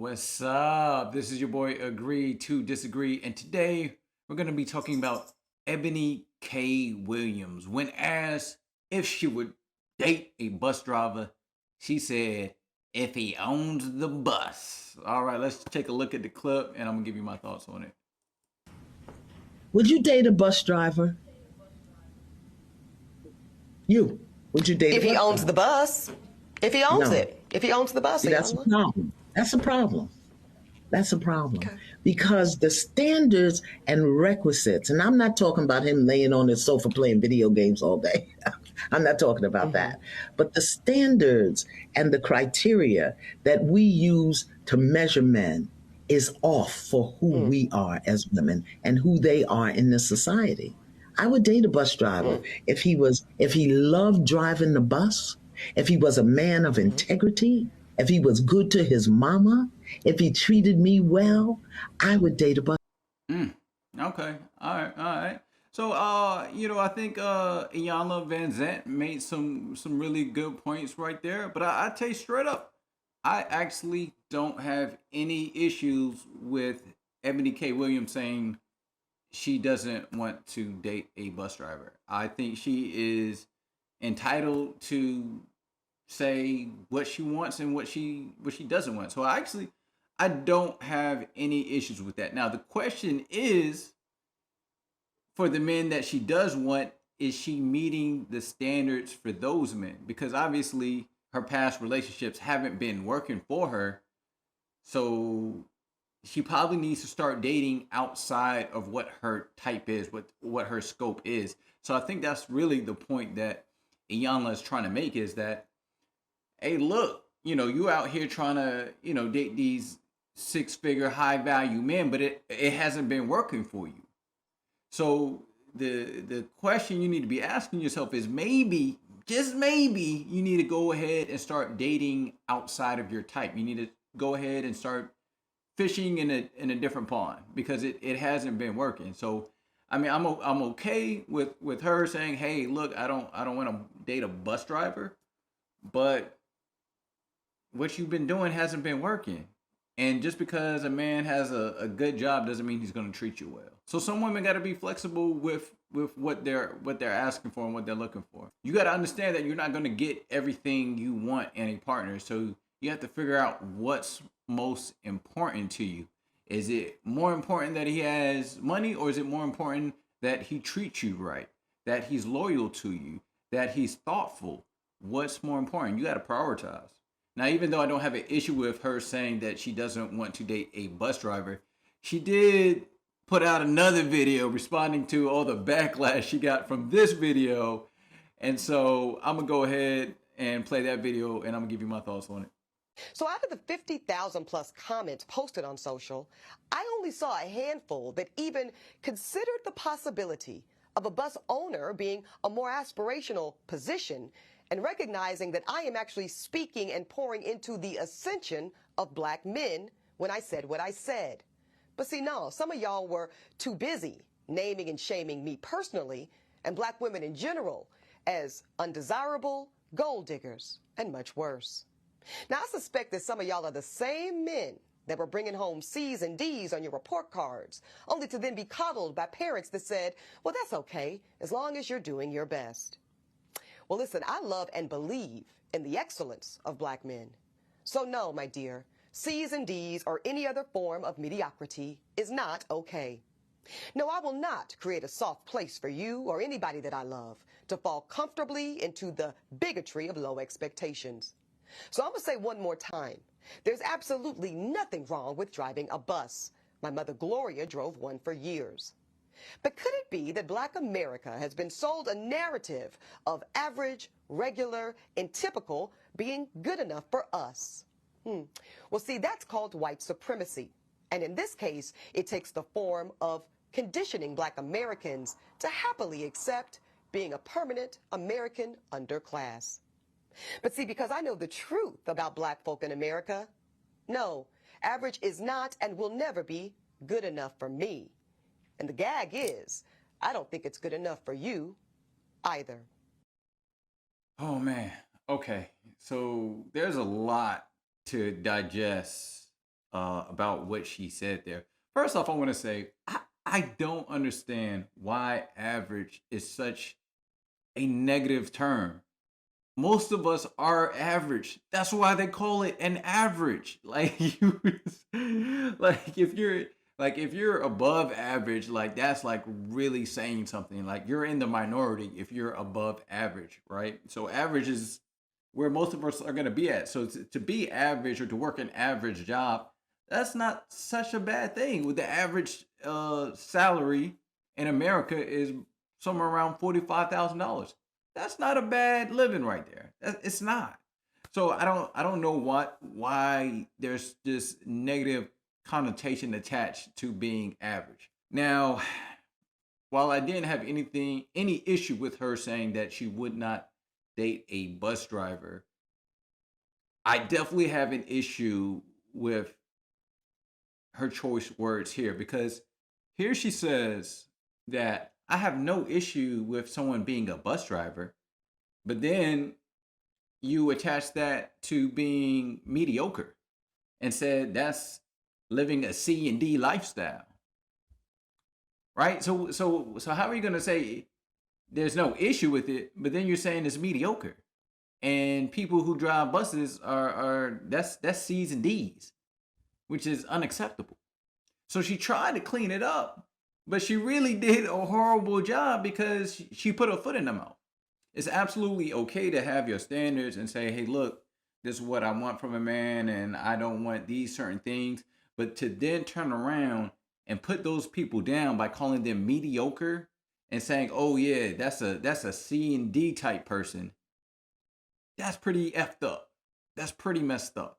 What's up? This is your boy Agree to Disagree, and today we're going to be talking about Ebony K. Williams. When asked if she would date a bus driver, she said, if he owns the bus. All right, let's take a look at the clip, and I'm going to give you my thoughts on it. Would you date a bus driver? You. Would you date a If he bus owns driver? the bus, if he owns No. it, if he owns the bus, See, he that's owns a it. problem. That's a problem. That's a problem. Okay. Because the standards and requisites, and I'm not talking about him laying on his sofa playing video games all day. I'm not talking about that. But the standards and the criteria that we use to measure men is off for who we are as women and who they are in this society. I would date a bus driver if he loved driving the bus, if he was a man of integrity, if he was good to his mama, if he treated me well, I would date a bus. Okay. All right. All right. So, I think Iyanla Van Zant made some really good points right there. But I tell you straight up, I actually don't have any issues with Ebony K. Williams saying she doesn't want to date a bus driver. I think she is entitled to say what she wants and what she doesn't want. So I don't have any issues with that. Now the question is, for the men that she does want, is she meeting the standards for those men? Because obviously her past relationships haven't been working for her. So she probably needs to start dating outside of what her type is, what her scope is. So I think that's really the point that Iyanla is trying to make, is that, hey, look, you out here trying to, date these six-figure high value men, but it hasn't been working for you. So the question you need to be asking yourself is, maybe, just maybe, you need to go ahead and start dating outside of your type. You need to go ahead and start fishing in a different pond, because it hasn't been working. So I mean, I'm okay with her saying, hey, look, I don't want to date a bus driver, but what you've been doing hasn't been working. And just because a man has a good job doesn't mean he's going to treat you well. So some women got to be flexible with what they're asking for and what they're looking for. You got to understand that you're not going to get everything you want in a partner. So you have to figure out what's most important to you. Is it more important that he has money, or is it more important that he treats you right, that he's loyal to you, that he's thoughtful? What's more important? You got to prioritize. Now, even though I don't have an issue with her saying that she doesn't want to date a bus driver, she did put out another video responding to all the backlash she got from this video. And so I'm going to go ahead and play that video, and I'm going to give you my thoughts on it. So out of the 50,000 plus comments posted on social, I only saw a handful that even considered the possibility of a bus owner being a more aspirational position, and recognizing that I am actually speaking and pouring into the ascension of black men when I said what I said. But see, no, some of y'all were too busy naming and shaming me personally and black women in general as undesirable, gold diggers, and much worse. Now, I suspect that some of y'all are the same men that were bringing home C's and D's on your report cards, only to then be coddled by parents that said, well, that's okay, as long as you're doing your best. Well, listen, I love and believe in the excellence of black men. So no, my dear, C's and D's or any other form of mediocrity is not okay. No, I will not create a soft place for you or anybody that I love to fall comfortably into the bigotry of low expectations. So I'm going to say one more time, there's absolutely nothing wrong with driving a bus. My mother Gloria drove one for years. But could it be that black America has been sold a narrative of average, regular, and typical being good enough for us? Well, see, that's called white supremacy. And in this case, it takes the form of conditioning black Americans to happily accept being a permanent American underclass. But see, because I know the truth about black folk in America, no, average is not and will never be good enough for me. And the gag is, I don't think it's good enough for you either. Oh, man. Okay. So there's a lot to digest about what she said there. First off, I want to say I don't understand why average is such a negative term. Most of us are average. That's why they call it an average. Like you, like if you're above average, like that's like really saying something. Like you're in the minority if you're above average, right? So average is where most of us are going to be at. So to be average or to work an average job, that's not such a bad thing. With the average salary in America is somewhere around $45,000. That's not a bad living right there. It's not. So I don't know why there's this negative connotation attached to being average. Now, while I didn't have any issue with her saying that she would not date a bus driver, I definitely have an issue with her choice words here, because here she says that I have no issue with someone being a bus driver, but then you attach that to being mediocre and said that's living a C and D lifestyle, right? So how are you going to say there's no issue with it, but then you're saying it's mediocre? And people who drive buses are that's C's and D's, which is unacceptable. So she tried to clean it up, but she really did a horrible job because she put her foot in the mouth. It's absolutely okay to have your standards and say, hey, look, this is what I want from a man, and I don't want these certain things. But to then turn around and put those people down by calling them mediocre and saying, oh yeah, that's a C and D type person, that's pretty effed up. That's pretty messed up.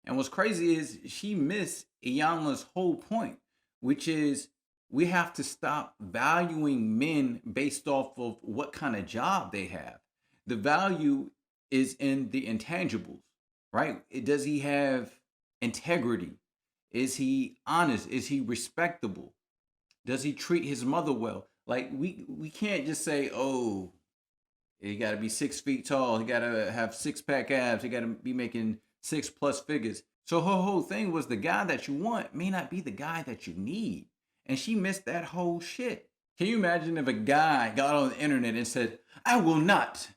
And what's crazy is she missed Iyanla's whole point, which is we have to stop valuing men based off of what kind of job they have. The value is in the intangibles, right? Does he have integrity? Is he honest? Is he respectable? Does he treat his mother well? Like we can't just say, oh, he got to be 6 feet tall. He got to have six-pack abs. He got to be making 6+ figures. So her whole thing was the guy that you want may not be the guy that you need. And she missed that whole shit. Can you imagine if a guy got on the internet and said, I will not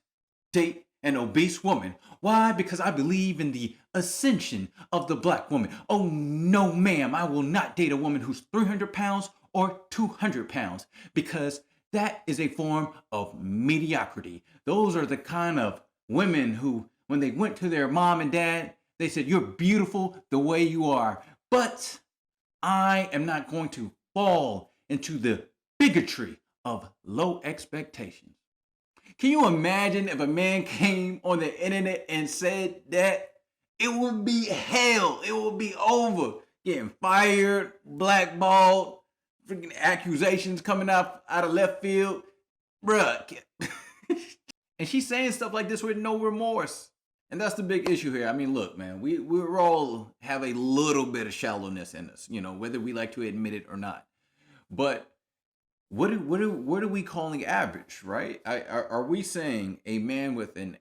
date an obese woman. Why? Because I believe in the ascension of the black woman. Oh, no, ma'am. I will not date a woman who's 300 pounds or 200 pounds because that is a form of mediocrity. Those are the kind of women who, when they went to their mom and dad, they said, you're beautiful the way you are, but I am not going to fall into the bigotry of low expectations. Can you imagine if a man came on the internet and said that? It would be hell. It would be over. Getting fired, blackballed, freaking accusations coming out of left field. Bruh. And she's saying stuff like this with no remorse. And that's the big issue here. I mean, look, man, we all have a little bit of shallowness in us, whether we like to admit it or not. But what are we calling average, right? Are we saying a man with an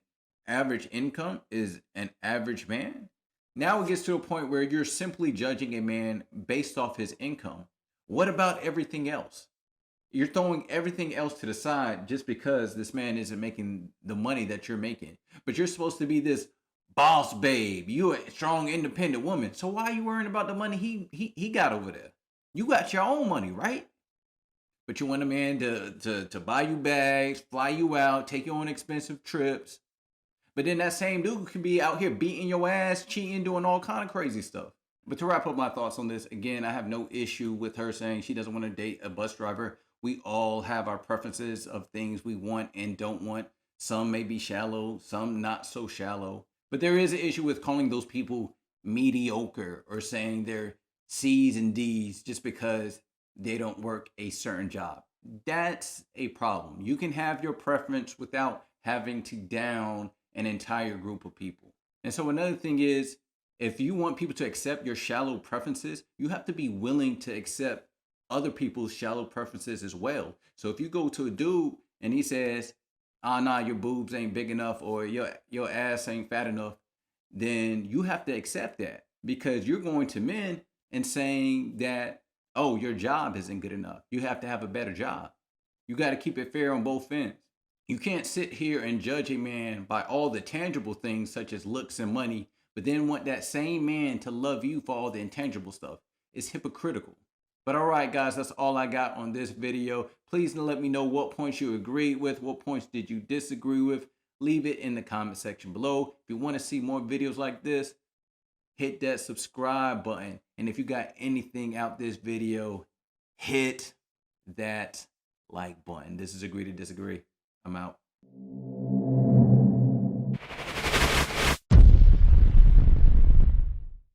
average income is an average man? Now it gets to a point where you're simply judging a man based off his income. What about everything else? You're throwing everything else to the side just because this man isn't making the money that you're making. But you're supposed to be this boss babe. You're a strong, independent woman. So why are you worrying about the money he got over there? You got your own money, right? But you want a man to buy you bags, fly you out, take you on expensive trips. But then that same dude can be out here beating your ass, cheating, doing all kind of crazy stuff. But to wrap up my thoughts on this, again, I have no issue with her saying she doesn't want to date a bus driver. We all have our preferences of things we want and don't want. Some may be shallow, some not so shallow. But there is an issue with calling those people mediocre or saying they're C's and D's just because they don't work a certain job. That's a problem. You can have your preference without having to down an entire group of people. And so another thing is, if you want people to accept your shallow preferences, you have to be willing to accept other people's shallow preferences as well. So if you go to a dude and he says, nah, your boobs ain't big enough or your ass ain't fat enough, then you have to accept that. because you're going to men and saying that, oh, your job isn't good enough. You have to have a better job. You got to keep it fair on both ends. You can't sit here and judge a man by all the tangible things such as looks and money, but then want that same man to love you for all the intangible stuff. It's hypocritical. But all right, guys, that's all I got on this video. Please let me know what points you agreed with, what points did you disagree with. Leave it in the comment section below. If you want to see more videos like this, hit that subscribe button. And if you got anything out this video, hit that like button. This is Agree to Disagree. I'm out.